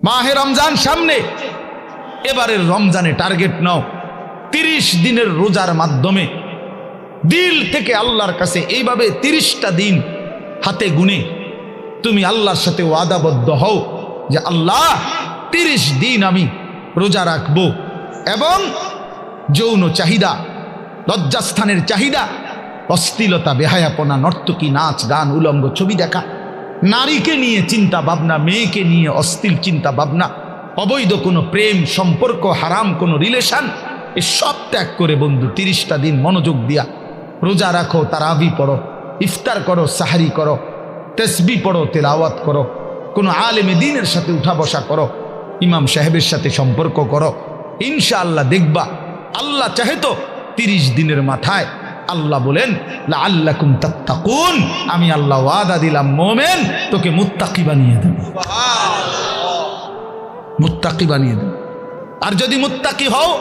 মাহে রমজান সামনে, এবারের রমজানে টার্গেট নাও 30 দিনের রোজার মাধ্যমে দিল থেকে আল্লাহর কাছে এইভাবে 30টা দিন হাতে গুনে তুমি আল্লাহর সাথে ওয়াদাবদ্ধ হও যে আল্লাহ 30 দিন আমি রোজা রাখবো, এবং যৌন চাহিদা, লজ্জাস্থানের চাহিদা, অশ্লীলতা, বেহায়াপনা, নর্তকী, নাচ গান, উলঙ্গ ছবি দেখা, নারীকে নিয়ে চিন্তা ভাবনা, মেয়েকে নিয়ে অশ্লীল চিন্তা ভাবনা, অবৈধ কোনো প্রেম সম্পর্ক, হারাম কোনো রিলেশন, এ সব ত্যাগ করে বন্ধু 30টা দিন মনোযোগ দিয়া রোজা রাখো, তারাবি পড়ো, ইফতার করো, সাহারি করো, তসবি পড়ো, তেলাওয়াত করো, কোনো আলেমে দ্বীনের সাথে উঠা বসা করো, ইমাম সাহেবের সাথে সম্পর্ক করো। ইনশাআল্লাহ দেখবা আল্লাহ চাহে তো 30 দিনের মাথায় আল্লাহ বলেন লাআল্লাকুম তাত্তাকুন, আমি আল্লাহ ওয়াদা দিলাম মোমেন তোকে মুত্তাকি বানিয়ে দেব, মুত্তাকি বানিয়ে দেব। আর যদি মুত্তাকি হও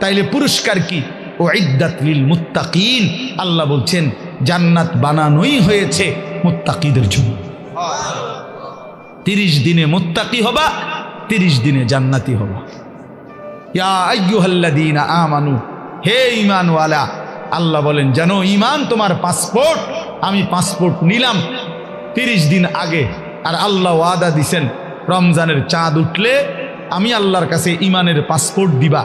তাইলে পুরস্কার কি? উইদ্দাত লিল মুত্তাকিন, আল্লাহ বলছেন জান্নাত বানানোই হয়েছে মুত্তাকিদের জন্য। 30 দিনে মুত্তাকি হবা, 30 দিনে জান্নাতি হবা। ইয়া আইয়ুহাল্লাযীনা আমানু, হে ঈমানওয়ালা, আল্লাহ বলেন জানো ঈমান তোমার পাসপোর্ট, আমি পাসপোর্ট নিলাম 30 দিন আগে, আর আল্লাহ ওয়াদা দিছেন রমজানের চাঁদ উঠলে আমি আল্লাহর কাছে ঈমানের পাসপোর্ট দিবা।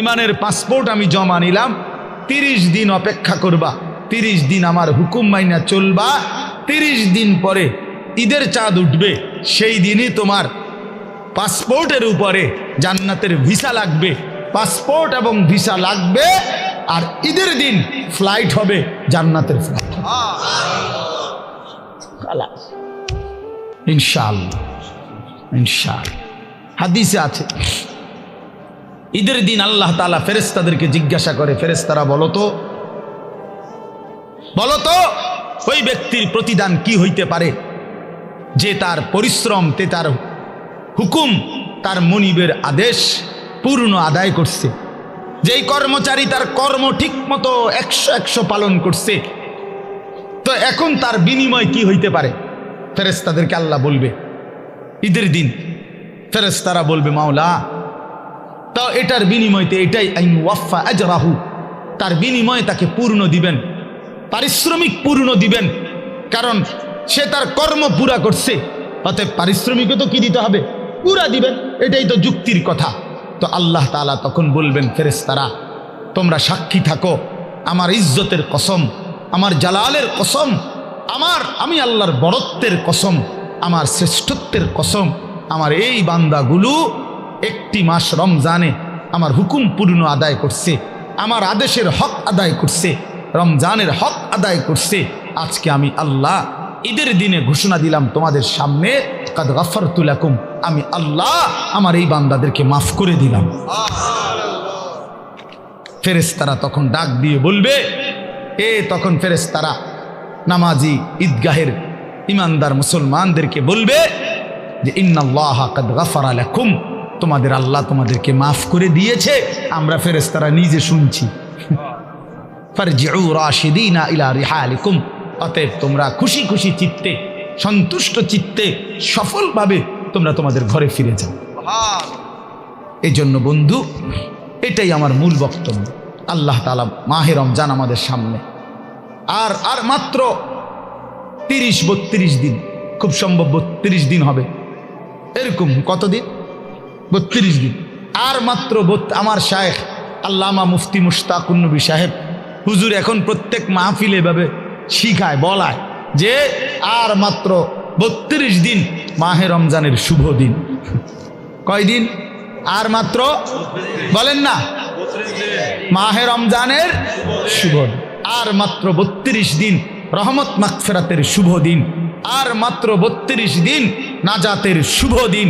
ঈমানের পাসপোর্ট আমি জমা নিলাম, 30 দিন অপেক্ষা করবা, 30 দিন আমার হুকুম মাইনা চলবা, 30 দিন পরে ঈদের চাঁদ উঠবে, সেই দিনই তোমার পাসপোর্টের উপরে জান্নাতের ভিসা লাগবে, পাসপোর্ট এবং ভিসা লাগবে, আর ঈদের দিন ফ্লাইট হবে জান্নাতের ফ্লাইট। ইনশাআল্লাহ, ইনশাআল্লাহ। হাদিসে আছে ঈদের দিন আল্লাহ তাআলা ফেরেশতাদেরকে জিজ্ঞাসা করে, ফেরেশতারা বলো তো ওই ব্যক্তির প্রতিদান কি হইতে পারে যে তার পরিশ্রম, তার হুকুম, তার মনিবের আদেশ পূর্ণ আদায় করছে, যেই কর্মচারী তার কর্ম ঠিক মতো 100 পালন করছে, তো এখন তার বিনিময় কি হইতে পারে? ফেরেশতাদেরকে আল্লাহ বলবে ঈদের দিন, ফেরেশতারা বলবে মাওলা তো এটার বিনিময়তে এটাই আইন ওয়াফা আজরাহু, তার বিনিময়ে তাকে পূর্ণ দিবেন, পারিশ্রমিক পূর্ণ দিবেন, কারণ সে তার কর্ম পুরা করছে, অতএব পারিশ্রমিকও তো কি দিতে হবে? পুরা দিবেন, এটাই তো যুক্তির কথা। তো আল্লাহ তাআলা তখন বলবেন ফেরেশতারা তোমরা সাক্ষী থাকো, আমার ইজ্জতের কসম, আমার জালালের কসম, আমি আল্লাহর বড়ত্বের কসম, আমার শ্রেষ্ঠত্বের কসম, আমার এই বান্দাগুলো 1 মাস রমজানে আমার হুকুম পূর্ণ আদায় করছে, আমার আদেশের হক আদায় করছে, রমজানের হক আদায় করছে। আজকে আমি আল্লাহ ঈদের দিনে ঘোষণা দিলাম তোমাদের সামনে, কাদ গাফারতু লাকুম, আমি আল্লাহ আমার এই বান্দাদেরকে মাফ করে দিলাম। ফেরেশতারা তখন ডাক দিয়ে বলবে, তখন ফেরেশতারা নামাজি ঈদগাহের ইমানদার মুসলমানদেরকে বলবে যে ইন্নাল্লাহা কাদ গাফারা লাকুম, তোমাদের আল্লাহ তোমাদেরকে মাফ করে দিয়েছে। আমরা ফেরেশতারা নিজে শুনছি। ফারজিউ রাশিদিনা ইলা রিহালিকুম, অতএব তোমরা খুশি খুশি চিত্তে, সন্তুষ্ট চিত্তে, সফলভাবে তোমরা তোমাদের ঘরে ফিরে যাও। এই জন্য বন্ধু, এটাই আমার মূল বক্তব্য। আল্লাহ তাআলা মাহে রমজান আমাদের সামনে, আর মাত্র 30-32 দিন, খুব সম্ভব 32 দিন হবে, এরকম কতদিন? 32 দিন। আর মাত্র আমার শায়েখ আল্লামা মুফতি মুশতাকুন নবী সাহেব হুজুর এখন প্রত্যেক মাহফিলে এভাবে শিখায়, বলায় যে আর মাত্র 32 দিন মাহে রমজানের শুভ দিন। কয়দিন? আর মাত্র, বলেন না, মাহে রমজানের শুভ দিন, আর মাত্র 32 দিন রহমত মাগফিরাতের শুভ দিন, আর মাত্র 32 দিন নাজাতের শুভ দিন,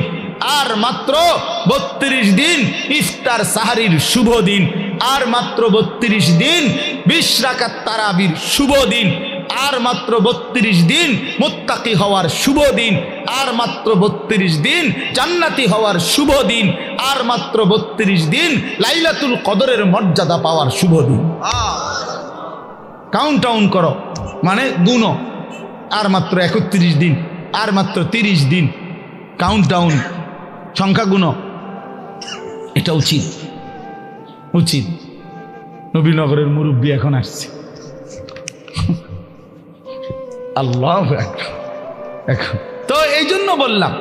আর মাত্র 32 দিন ইফতার সাহারির শুভ দিন, আর মাত্র 32 দিন 20 রাকাত তারাবির শুভ দিন, আর মাত্র 32 দিন মুত্তাকি হওয়ার শুভ দিন, আর মাত্র 32 দিন জান্নাতি হওয়ার শুভ দিন, আর মাত্র 32 দিন লাইলাতুল কদরের মর্যাদা পাওয়ার শুভ দিন। কাউন্টাউন করো, মানে গুনো, আর মাত্র 31 দিন, আর মাত্র 30 দিন, কাউন্টডাউন সংখ্যা গুণ, এটা উচিত উচিত। নবীনগরের মুরব্বী এখন আসছে, আল্লাহ এখন তো এই জন্য বললাম,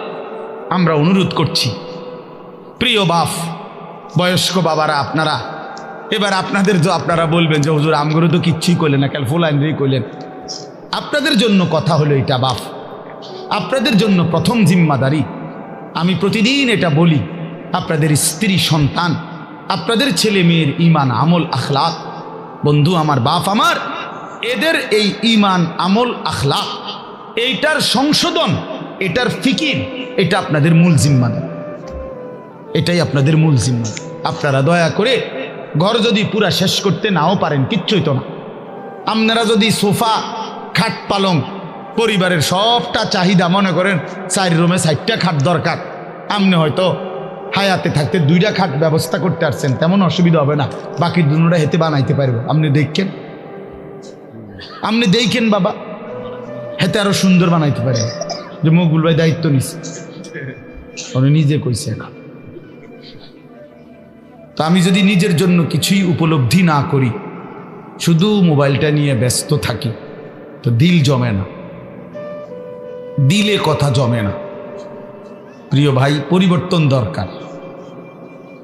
আমরা অনুরোধ করছি প্রিয় বাপ, বয়স্ক বাবারা, আপনারা এবার আপনাদের যে আপনারা বলবেন যে হুজুর আমগরু তো কিচ্ছুই করলেন না, কাল ফুল আইনই করলেন। আপনাদের জন্য কথা হলো এটা বাপ, আপনাদের জন্য প্রথম জিম্মাদারি। আমি প্রতিদিন এটা বলি, আপনাদের স্ত্রী সন্তান, আপনাদের ছেলে মেয়ের ইমান আমল আখলাক, বন্ধু আমার, বাপ আমার, এদের এই ইমান আমল আখলাক, এইটার সংশোধন, এটার ফিকির, এটা আপনাদের মূল জিম্মাদারি, এটাই আপনাদের মূল জিম্মাদারি। আপনারা দয়া করে ঘর যদি পুরা শেষ করতে নাও পারেন, কিচ্ছুই তো না, আপনারা যদি সোফা খাট পালং পরিবারের সবটা চাহিদা, মনে করেন 4 রুমে 4টা খাট দরকার, আপনি হয়তো হায়াতে থাকতে 2টা খাট ব্যবস্থা করতে পারছেন, তেমন অসুবিধা হবে না, বাকি দুটোটা হেতে বানাইতে পারবো। আপনি দেখেন বাবা, হেতে আরো সুন্দর বানাইতে পারে। যে মকবুল ভাই দায়িত্ব নিছে, উনি নিজে কইছে এখন। তো আমি যদি নিজের জন্য কিছুই উপলব্ধি না করি, শুধু মোবাইলটা নিয়ে ব্যস্ত থাকি, তো দিল জমে না, দিলে কথা জমে না। প্রিয় ভাই, পরিবর্তন দরকার।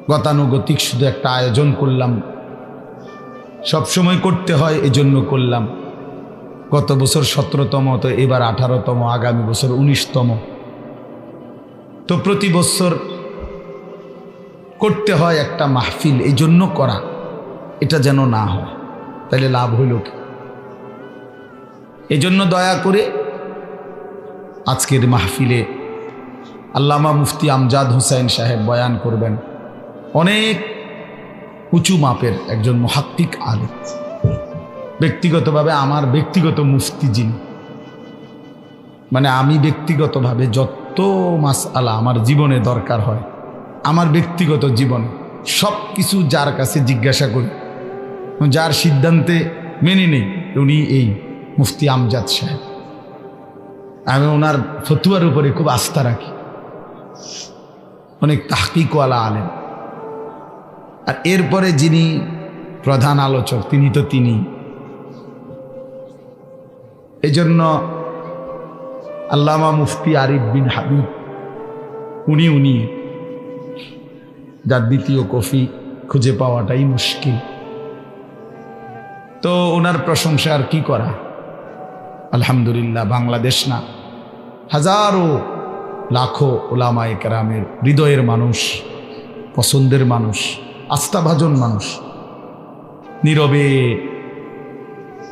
গতানুগতিক শুধু একটা আয়োজন করলাম, সবসময় করতে হয় এজন্য করলাম। গত বছর 17তম, তো এবার 18তম, আগামী বছর 19তম। তো প্রতি বছর করতে হয় একটা মাহফিল, এই জন্য করা, এটা যেন না হয়, তাহলে লাভ হইল কি? এই জন্য দয়া করে আজকের মাহফিলে আল্লামা মুফতি আমজাদ হোসেন সাহেব বয়ান করবেন। অনেক উঁচু মাপের একজন মুহাক্কিক আলেম, ব্যক্তিগতভাবে আমার ব্যক্তিগত মুফতি যিনি, মানে আমি ব্যক্তিগতভাবে যত মাসআলা আমার জীবনে দরকার হয়, আমার ব্যক্তিগত জীবনে সব কিছু যার কাছে জিজ্ঞাসা করি, যার সিদ্ধান্তে মেনে নেই, উনি এই মুফতি আমজাদ সাহেব। আমি ওনার ফতুয়ার উপরে খুব আস্থা রাখি, অনেক তাহকিকওয়ালা আলেম। আর এরপরে যিনি প্রধান আলোচক, তিনি তো তিনি। এজন্য আল্লামা মুফতি আরিফ বিন হাবিব, উনি যার দ্বিতীয় কফি খুঁজে পাওয়াটাই মুশকিল। তো ওনার প্রশংসা আর কি করা। আলহামদুলিল্লাহ, বাংলাদেশ না, হাজারো লাখো ওলামায়ে কেরামের হৃদয়ের মানুষ, পছন্দের মানুষ, আস্থাভাজন মানুষ, নীরবে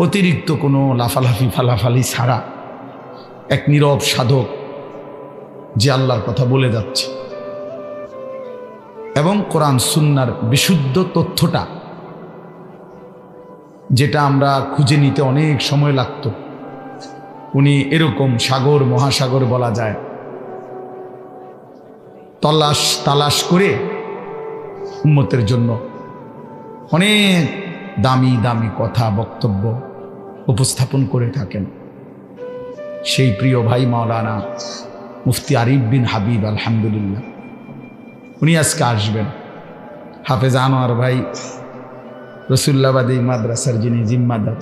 অতিরিক্ত কোনো লাফালাফি ফালাফালি ছাড়া এক নীরব সাধক, যে আল্লাহর কথা বলে যাচ্ছে এবং কোরআন সুন্নাহর বিশুদ্ধ তথ্যটা, যেটা আমরা খুঁজে নিতে অনেক সময় লাগতো, উনি এরকম সাগর মহাসাগর বলা যায় তালাশ করে উম্মতের জন্য অনেক দামি দামি কথা বক্তব্য উপস্থাপন করে থাকেন। সেই প্রিয় ভাই মাওলানা মুফতি আরিফ বিন হাবিব, আলহামদুলিল্লাহ, উনি আজকে আসবেন। হাফেজ আনোয়ার ভাই রসুল্লাবাদী মাদ্রাসার যিনি জিম্মাদার,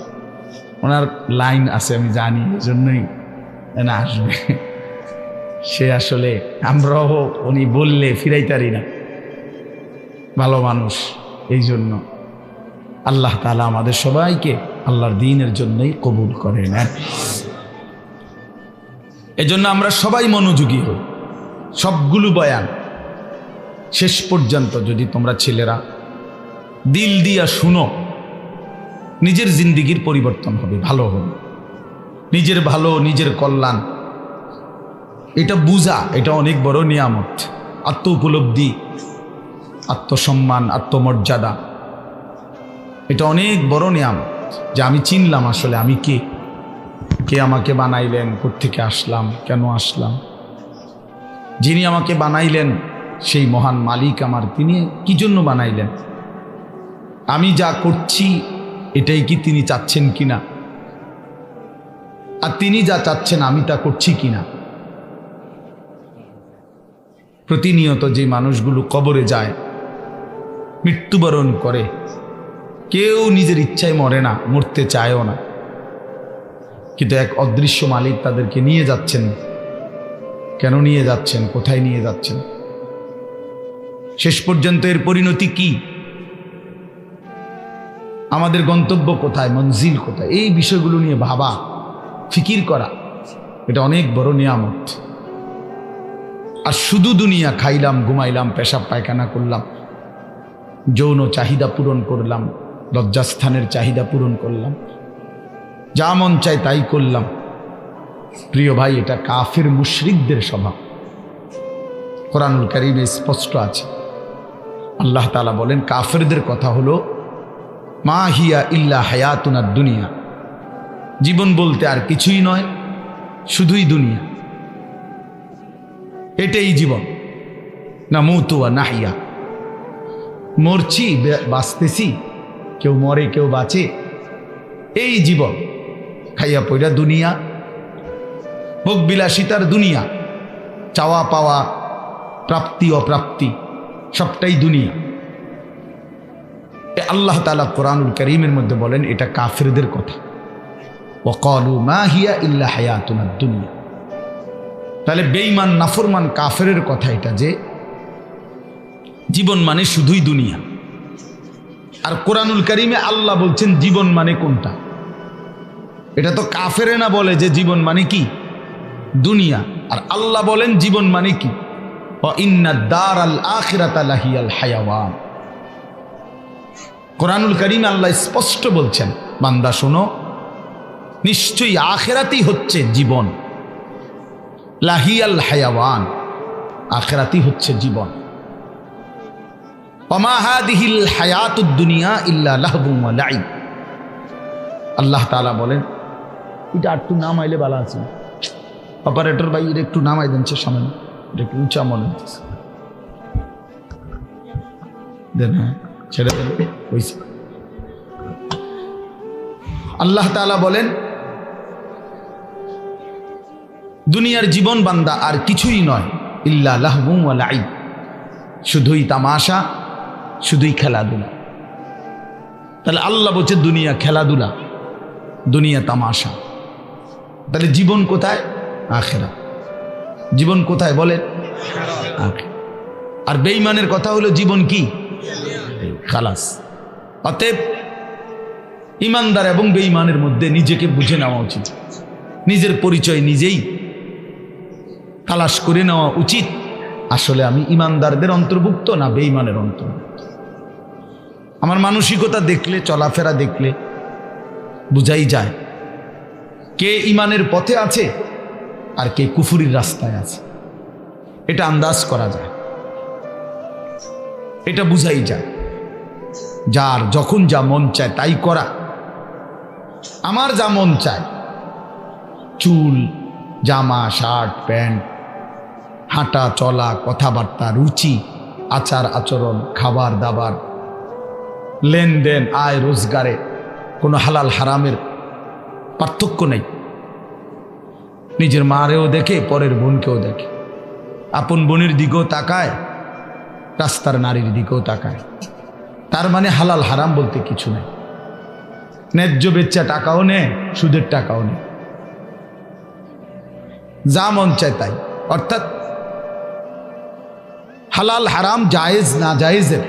ওনার লাইন আছে আমি জানি, এজন্যই না আসবে। সে আসলে আমরাও উনি বললে ফিরাইতারি না, ভালো মানুষ। এই জন্য আল্লাহ তাআলা আমাদের সবাইকে আল্লাহর দ্বীনের জন্যই কবুল করে নেন। এজন্য আমরা সবাই মনোযোগী হই। সবগুলো বয়ান শেষ পর্যন্ত যদি তোমরা ছেলেরা দিল দিয়া শুনো, নিজের জিন্দিগির পরিবর্তন হবে, ভালো হবে। নিজের ভালো, নিজের কল্যাণ, এটা বুঝা, এটা অনেক বড় নিয়ামত। আত্ম উপলব্ধি, আত্মসম্মান, আত্মমর্যাদা, এটা অনেক বড় নিয়ামত। যে আমি চিনলাম আসলে আমি কে, কে আমাকে বানাইলেন, কোত্থেকে আসলাম, কেন আসলাম। যিনি আমাকে বানাইলেন সেই মহান মালিক আমার, তিনি কি জন্য বানাইলেন, আমি যা করছি এটাই কি তিনি চাচ্ছেন কিনা, আর তিনি যা চাচ্ছেন আমি তা করছি কিনা। প্রতিনিয়ত যে মানুষগুলো কবরে যায়, মৃত্যুবরণ করে, কেউ নিজের ইচ্ছায় মরে না, মরতে চায়ও না, কিন্তু এক অদৃশ্য মালিক তাদেরকে নিয়ে যাচ্ছেন। কেন নিয়ে যাচ্ছেন, কোথায় নিয়ে যাচ্ছেন, শেষ পর্যন্ত এর পরিণতি কি, আমাদের গন্তব্য কোথায়, মঞ্জিল কোথায়, এই বিষয়গুলো নিয়ে ভাবা, ফিকির করা, এটা অনেক বড় নিয়ামত। আর শুধু দুনিয়া খাইলাম, ঘুমাইলাম, পেশাব পায়খানা করলাম, যৌন চাহিদা পূরণ করলাম, লজ্জাস্থানের চাহিদা পূরণ করলাম, যা মন চায় তাই করলাম, প্রিয় ভাই, এটা কাফির মুশরিকদের স্বভাব। কোরআনুল কারীমে স্পষ্ট আছে, আল্লাহ তাআলা বলেন কাফিরদের কথা হলো মা হিয়া ইল্লা হায়াতুনা দুনিয়া, জীবন বলতে আর কিছুই নয়, শুধুই দুনিয়া, এটাই জীবন। নামুতু ওয়া নাহইয়া, মরছি, বাঁচতেছি, কেউ মরে কেউ বাঁচে, এই জীবন। খাইয়া পয়রা দুনিয়া, ভোগ বিলাসিতার দুনিয়া, চাওয়া পাওয়া, প্রাপ্তি অপ্রাপ্তি, সবটাই দুনিয়া। আল্লাহ তাআলা কোরআনুল কারীমের মধ্যে বলেন এটা কাফিরদের কথা, ওয়াকালু মা হিয়া ইল্লা হায়াতুনা দুনিয়া। তাহলে বেঈমান নাফরমান কাফেরের কথা এটা, যে জীবন মানে শুধুই দুনিয়া। আর কোরআনুল কারীমে আল্লাহ বলছেন জীবন মানে কোনটা, এটা তো কাফেরে না বলে যে জীবন মানে কি দুনিয়া, আর আল্লাহ বলেন জীবন মানে কি, ওয়া ইন্নাদ দারাল আখিরাতা লাহিয়াল হায়াওয়ান। কোরআনুল কারীমে আল্লাহ স্পষ্ট বলছেন, বান্দা শোনো, নিশ্চয়ই আখিরাতই হচ্ছে জীবন, লাহিয়াল হায়াওয়ান, আখিরাতই হচ্ছে জীবন। ওমা হাদিহিল হায়াতুদ দুনিয়া ইল্লা লাহবুন ওয়া লাইব। আল্লাহ তাআলা বলেন, এটা একটু নামাইলে ভালো আছে, অপারেটর ভাই এটা একটু নামাই দেন, সে সামনে এটা একটু উঁচা মনে হচ্ছে, দেন, হ্যাঁ ছেড়ে দেন, হইছে। আল্লাহ তাআলা বলেন দুনিয়ার জীবন বান্দা আর কিছুই নয়, ইল্লা লাহবুন ওয়া লাইব, শুধুই তামাশা, শুধুই খেলাধুলা। তাহলে আল্লাহ বলছে দুনিয়া খেলাধুলা, দুনিয়া তামাশা। তাহলে জীবন কোথায়, আখিরাত। জীবন কোথায় বলেন, আখিরাত। আর বেঈমানের কথা হলো জীবন কি, খালাস। অতএব ইমানদার এবং বেঈমানের মধ্যে নিজেকে বুঝে নেওয়া উচিত, নিজের পরিচয় নিজেই তালাশ করে নেওয়া উচিত, আসলে আমি ইমানদারদের অন্তর্ভুক্ত না বেঈমানের অন্তর্ভুক্ত। আমার মানসিকতা দেখলে, চলাফেরা দেখলে বুঝাই যায় কে ইমানের পথে আছে আর কে কুফুরির রাস্তায় আছে, এটা আন্দাজ করা যায়, এটা বুঝাই যায়। যার যখন যা মন চায় তাই করা, আমার যা মন চায়, চুল, জামা, শার্ট, প্যান্ট, হাঁটা চলা, কথাবার্তা, রুচি, আচার আচরণ, খাবার দাবার, লেনদেন, আয় রোজগারে কোনো হালাল হারামের পার্থক্য নেই। নিজের মারেও দেখে, পরের বোনকেও দেখে, আপন বোনের দিকেও তাকায়, রাস্তার নারীর দিকেও তাকায়। তার মানে হালাল হারাম বলতে কিছু নেই। ন্যায্য বেচ্চা টাকাও নেয়, সুদের টাকাও নেয়, যা মন চায় তাই। অর্থাৎ হালাল হারাম, জায়েজ না জায়েজের,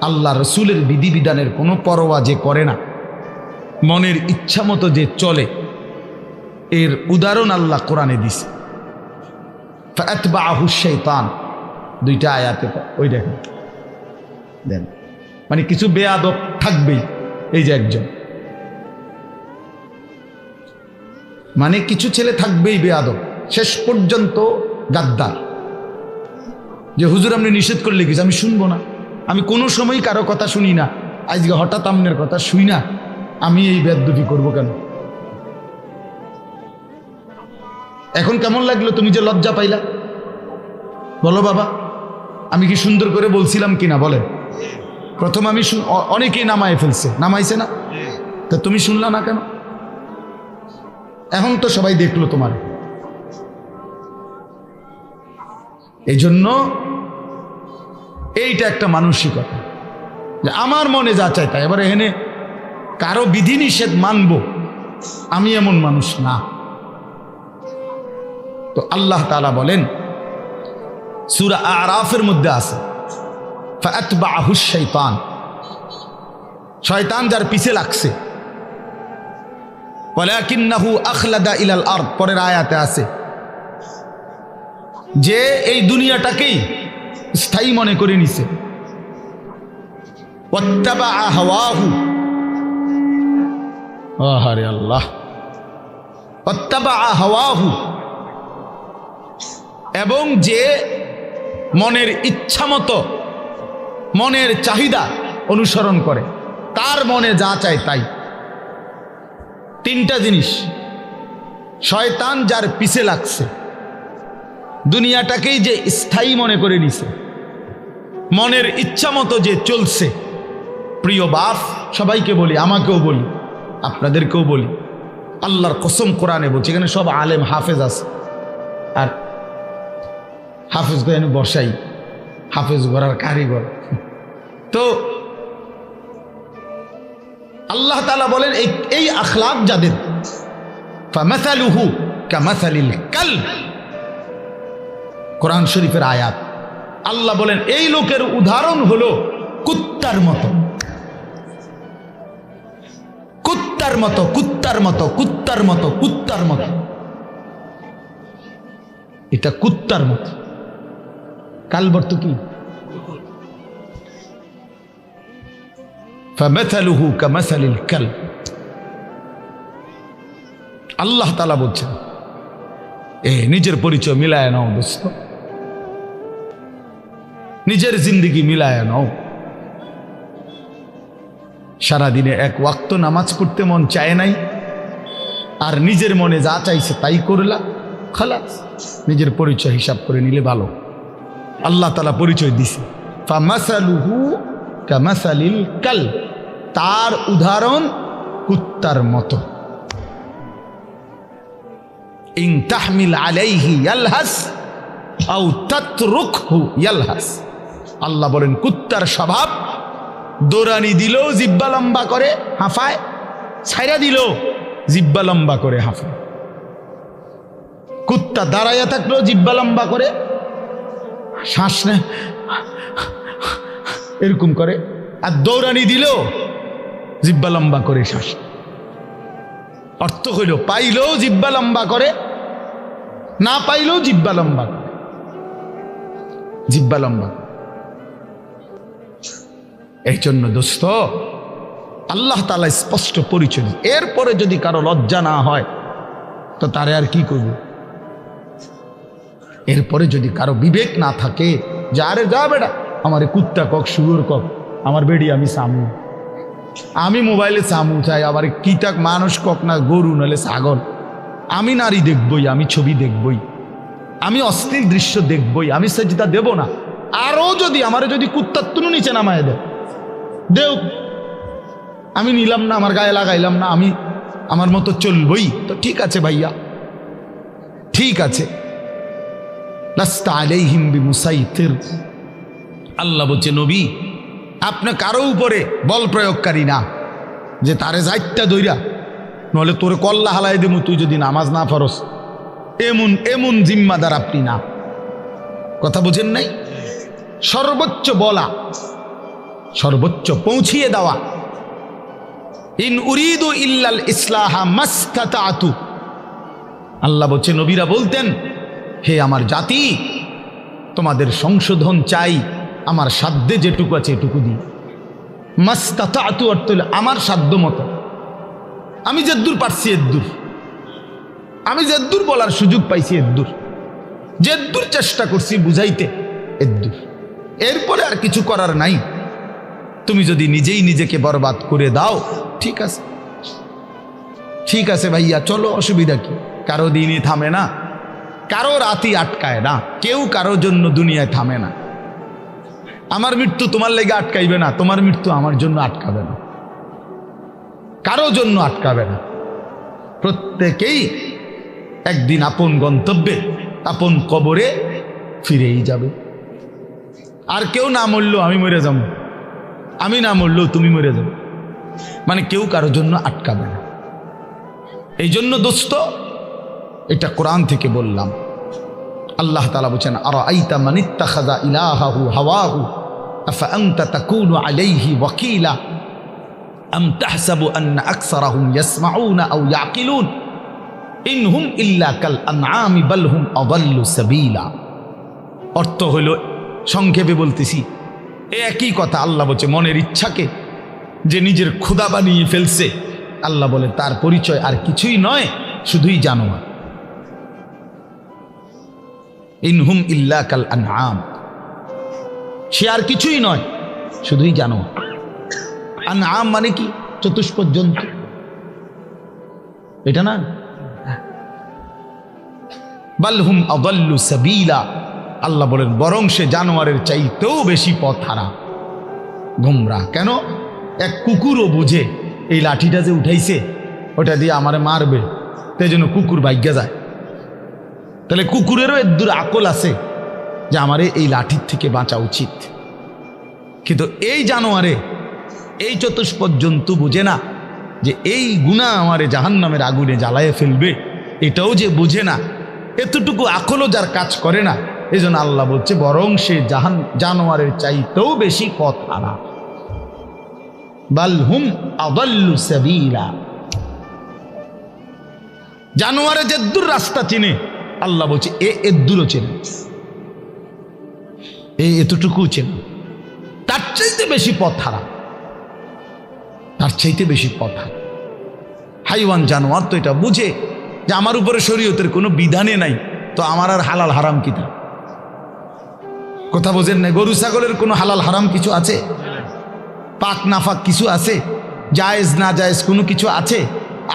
আল্লাহ রসুলের বিধিবিধানের কোনো পরোয়া যে করে না, মনের ইচ্ছা মতো যে চলে, এর উদাহরণ আল্লাহ কোরআনে দিছে। ফাতবাহু শাইতান, দুইটা আয়াতে, ওই দেখেন, দেন, মানে কিছু বেয়াদব থাকবেই। এই যে একজন, মানে কিছু ছেলে থাকবেই বেয়াদব, শেষ পর্যন্ত গাদ্দার, যে হুজুর আপনি নিষেধ করলে কিছু আমি শুনবো না, আমি কোনো সময় কারো কথা শুনি না, আজকে হঠাৎ আমনের কথা শুই না, আমি এই বেয়াদবি করবো কেন? এখন কেমন লাগলো তুমি যে লজ্জা পাইলা? বলো বাবা, আমি কি সুন্দর করে বলছিলাম কিনা বলেন? প্রথম আমি অনেকেই নামায় ফেলছে, নামাইছে না? তা তুমি শুনলা না কেন? এখন তো সবাই দেখলো তোমার। এই জন্য এইটা একটা মানসিকতা যে আমার মনে যা চাই তাই। এবার এখানে কারো বিধিনিষেধ মানব, আমি এমন মানুষ না। তো আল্লাহ তাআলা বলেন সূরা আরাফের মধ্যে আছে ফাআতবাহু শাইতান, শয়তান যার পিছে লাগছে। ওয়ালাকিন্নাহু আখলাদা ইলাল আরদ, পরের আয়াতে আছে যে এই দুনিয়াটাকেই স্থায়ী মনে করে নিছে। ওয়াত্তাবা হাওয়াহু, আহারে আল্লাহ, ওয়াত্তাবা হাওয়াহু, এবং যে মনের ইচ্ছা মতো মনের চাহিদা অনুসরণ করে, তার মনে যা চায় তাই। তিনটা জিনিস, শয়তান যার পিছে লাগছে, দুনিয়াটাকেই যে স্থায়ী মনে করে নিছে, মনের ইচ্ছা মতো যে চলছে। প্রিয় বাপ, সবাইকে বলি, আমাকেও বলি, আপনাদেরকেও বলি, আল্লাহর কসম কোরআনে বলছি, এখানে সব আলেম হাফেজ আছে, আর হাফেজ গো বসাই, হাফেজ গড়ার কারিগর। তো আল্লাহ তাআলা বলেন এই আখলাক যাদের, ফামাসালুহু কামাসালিল কালব, কোরআন শরীফের আয়াত। আল্লাহ বলেন এই লোকের উদাহরণ হলো কুত্তার মতো, কুত্তার মতো, কুত্তার মতো, কুত্তার মতো, কুত্তার মতো। এটা কুত্তার মতো। কালব অর্থ কি? ফামাসালুহু কামাসালিল কালব। আল্লাহ তাআলা বলছেন নিজের পরিচয় মিলায় নাও দোস্ত, নিজের জিন্দেগি মিলায় নাও। সারাদিনে এক ওয়াক্ত নামাজ পড়তে মন চায় নাই, আর নিজের মনে যা চাইছে তাই করলা, খালাস। নিজের পরিচয় হিসাব করে নিলে ভালো। আল্লাহ তাআলা পরিচয় দিছে ফামাসালুহু কামাসালিল কালব, তার উদাহরণ কুত্তার মতো। ইন তাহমিল আলাইহি ইয়ালহাস আও তাতরুকহু ইয়ালহাস। আল্লাহ বলেন কুত্তার স্বভাব, দৌড়ানি দিলেও জিব্বা লম্বা করে হাঁফায়, ছাইরা দিলেও জিব্বা লম্বা করে হাঁফায়। কুত্তা দাঁড়াইয়া থাকলেও জিব্বা লম্বা করে শ্বাস নেয়, এরকম করে। আর দৌড়ানি দিলেও জিব্বা লম্বা করে শ্বাস। অর্থ হইল পাইলেও জিব্বা লম্বা করে, না পাইলেও জিব্বা লম্বা করে, জিব্বা লম্বা। এই জন্য দোস্ত আল্লাহ তাআলা স্পষ্ট পরিচয়। এরপরে যদি কারো লজ্জা না হয় তো তারে আর কি করব? এরপরে যদি কারো বিবেক না থাকে যে আরে যা বেটা, আমারে কুত্তা কক, শুয়োর কক, আমার বেড়ি আমি সামু, আমি মোবাইলে সামু চাই, আবার কি তাক মানুষ কক না গরু নাহলে ছাগল, আমি নারী দেখবই, আমি ছবি দেখবই, আমি অশ্লীল দৃশ্য দেখবই, আমি সেজদা দেব না। আরও যদি আমারে যদি কুত্তার তুনু নিচে নামায় দেও, আমি নিলাম না, আমার গায়ে লাগাইলাম না, আমি আমার মতো চলবই, তো ঠিক আছে ভাইয়া, ঠিক আছে। লাস্তা আলাইহিম বিমুসাইতির। আল্লাহ বলছে নবী আপনি কারো উপরে বল প্রয়োগকারী না, যে তারে যাইটা দইরা নলে তোরে কল্লা হালাই দেবো তুই যদি নামাজ না ফরস, এমন এমন জিম্মাদার আপনি না। কথা বুঝেন নাই? সর্বোচ্চ বলা, সর্বোচ্চ পৌঁছিয়ে দেওয়া। ইন উরিদু ইল্লাল ইসলাহা মাস্তাতাতু। আল্লাহ বলছে নবীরা বলতেন হে আমার জাতি, তোমাদের সংশোধন চাই, আমার সাধ্যে যেটুকু আছে এটুকু দিই। মাস্তাতাতু অর্থ হলো আমার সাধ্য মতো, আমি যেদূর পারছি এদূর, আমি যেদূর বলার সুযোগ পাইছি এদূর, যেদূর চেষ্টা করছি বুঝাইতে এদূর, এরপরে আর কিছু করার নাই। তুমি যদি নিজেই নিজেকে বরবাদ করে দাও, ঠিক আছে, ঠিক আছে ভাইয়া, চলো, অসুবিধা কি? কারো দিনই থামে না, কারো রাতই আটকায় না, কেউ কারোর জন্য দুনিয়ায় থামে না। আমার মৃত্যু তোমার লেগে আটকাইবে না, তোমার মৃত্যু আমার জন্য আটকাবে না, কারো জন্য আটকাবে না। প্রত্যেকেই একদিন আপন গন্তব্যে, আপন কবরে ফিরেই যাবে। আর কেউ না মরলেও আমি মরে যাব, আমি না মরলেও তুমি মরে যাবে, মানে কেউ কারোর জন্য আটকাবে না। এই জন্য দোস্ত, এটা কোরআন থেকে বললাম। আল্লাহ তাআলা বলেন, আরাআইতা মান ইত্তাখাযা ইলাহাহু হাওয়াহু আফা আনতা তাকুনু আলাইহি ওয়াকিলা আম তাহসাবু আন্না আকসারাহুম ইয়াসমাউনা আও ইয়াকিলুন ইনহুম ইল্লা কাল আনআমি বাল হুম আযাল্লু সাবিলা। অর্থ হলো, সংক্ষেপে বলতেছি, একই কথা। আল্লাহ বলছে, মনের ইচ্ছাকে যে নিজের খোদা বানিয়ে ফেলছে, আল্লাহ বলে তার পরিচয় আর কিছুই নয়, শুধুই জানোয়ার। ইনহুম ইল্লা কাল আনআম, সে আর কিছুই নয়, শুধুই জানোয়ার। আনআম মানে কি? চতুষ্পদ জন্তু, এটা না? বাল হুম আযাল্লু সাবিলা, আল্লাহ বলেন বরং সে জানোয়ারের চাইতেও বেশি পথ হারা, গোমরা। কেন? এক কুকুরও বুঝে এই লাঠিটা যে উঠাইছে ওটা দিয়ে আমারে মারবে, তাই জন্য কুকুর ভাগ্যা যায়। তাহলে কুকুরেরও এদূর আকল আছে যে আমারে এই লাঠির থেকে বাঁচা উচিত। কিন্তু এই জানোয়ারে, এই চতুষ্পদ জন্তু বুঝে না যে এই গুনাহ আমারে জাহান্নামের আগুনে জ্বালায়ে ফেলবে, এটাও যে বুঝে না, এতটুকু আকলও যার কাজ করে না, এই জন্য আল্লাহ বলছে বরং সে জানোয়ারের চাইতেও বেশি পথ হারা। বাল হুম আযাল্লু সাবিলা, জানোয়ারে যেদূর রাস্তা চিনে, আল্লাহ বলছে এদূরও চেনে, এতটুকু চেনে, তার চাইতে বেশি পথ হারা, তার চাইতে বেশি পথ হারা। হাইওয়ান জানোয়ার তো এটা বুঝে যে আমার উপরে শরীয়তের কোনো বিধানে নাই, তো আমার আর হালাল হারাম কি? তা কথা বোঝেন না? গরু ছাগলের কোনো হালাল হারাম কিছু আছে? পাক নাফাক কিছু আছে? জায়েজ না জায়েজ কোনো কিছু আছে?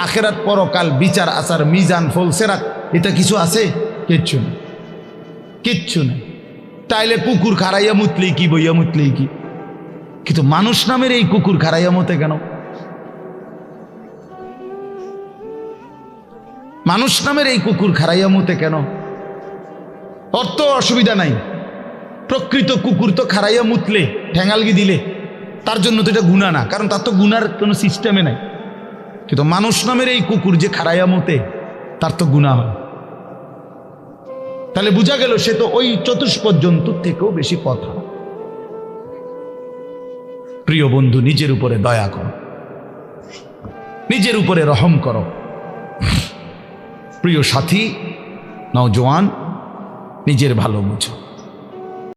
আখেরাত পরকাল বিচার আচার মিজান ফলসেরাত এটা কিছু আছে? কিচ্ছু না, কিচ্ছু না। তাইলে কুকুর খারাইয়া মুতলেই কি, বইয়া মুতলেই কি? কিন্তু মানুষ নামের এই কুকুর খারাইয়া মতে কেন? মানুষ নামের এই কুকুর খারাইয়া মতে কেন? অর্থ অসুবিধা নাই, প্রকৃত কুকুর তো খারাইয়া মুতলে, ঠ্যাঙালগি দিলে তার জন্য তো এটা গুনাহ না, কারণ তার তো গুনার কোনো সিস্টেমে নাই। কিন্তু মানুষ নামের এই কুকুর যে খারাইয়া মতে, তার তো গুনাহ হয়। তাহলে বোঝা গেল সে তো ওই চতুষ্পদ জন্তুর থেকেও বেশি কথা। প্রিয় বন্ধু, নিজের উপরে দয়া করো, নিজের উপরে রহম করো। প্রিয় সাথী, নওজোয়ান, নিজের ভালো বুঝো।